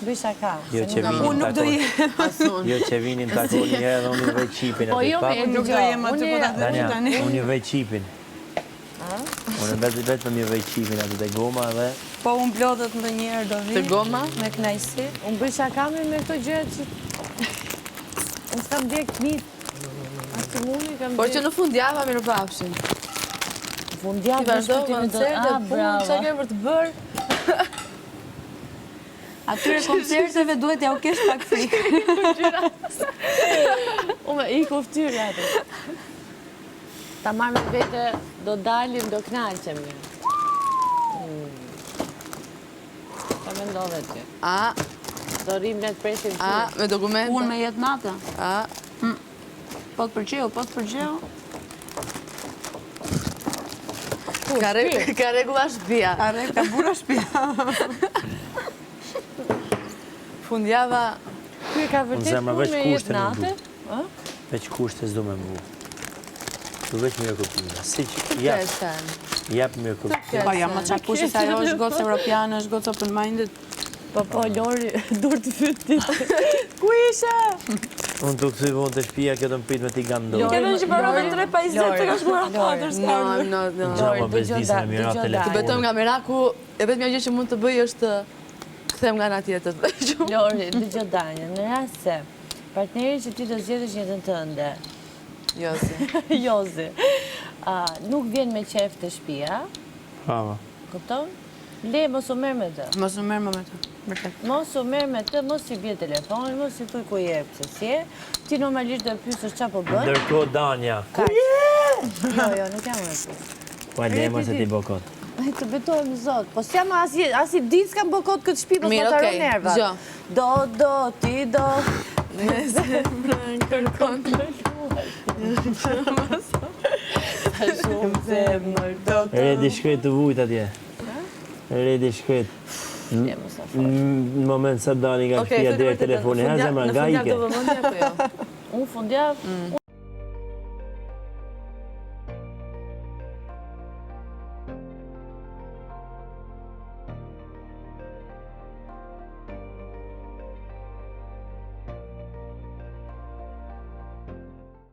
Bëj shaka. Jo që vinin Unë nuk do jem. Jo që vinin takoni herë dhe unë ju vej qipin. Po jo me Nuk do jem aty po ta Danja, dëgjoj tani. unë ju vej qipin. Unë vetëm ju vej qipin aty te goma dhe... Po unë plotët ndonjëherë do vi. Të goma? Me knajsi. Unë bëj shaka me këto gjëra që... Unë s'kam djek mit. Aksimuni kam Por që në fundjava mirë pafshin. fundjavë Ti vazhdo koncerte, punë, çka ke për të bërë? Atyre koncerteve duhet ja u kesh pak frikë. Ume, i kuftyrë atë. Ta marrë me vete, do dalim, do knaqemi. Ta mendove ti. A, Do rrim ne të presim ty. me dokumente? Unë me jetë nata. A, Po të përgjeu. ka regula shtëpia. Are, ka bura shtëpia. Fundjava, Ky ka vërtet zemra, punë veç me kushte jetë nuk natë. Veç kushte s'do me mbu. Tu veç mirë kuptime. Si që Kesen. jap mirë kuptime. Po jam më qa kushte se ajo është gocë europiane, është gocë open-minded. Po, Lori, dur të fytti. Ku ishe? Unë të këthy vonë të shpia, kjo të më prit me ti gandoj. Lori, Këtë që parove 3:50 të ka shkuar 4 s'karme. No. Gjama bezdisë në mirat Të telefonin. betojmë nga Miraku, e vetëmja gjë që mund të bëj është të kthem nga ana tjetër. Lori, dëgjoj Danja, në rast se partneri që ti do zgjedhësh jetën tënde, Josi. Jozi, nuk vjen me qef të shtëpia, Bravo. kupton? Le mos u merr me të. Mos u merr më me të. Vërtet. Mos u merr me të, mos i bje telefoni, mos i thuj ku je, pse si je. Ti normalisht do pyesësh çfarë po bën. Ndërkohë Danja. Jo, nuk jam me ty. Po e lema se ti bokot. Ai të betohem zot. Po s'jam as i ditë s'kam bokot këtë shtëpi, mos Mirë, më taro okej, nervat. dëgjo. Ti do. Shumë zemër do të. Redi shkret të vujt atje. Redi shkret. Në moment sa dani nga Okej, shtëpia thuaj deri vërtetën. telefoni, ha zemra nga Në fundjavë ike. do vëmendje apo jo? Unë fundjavë,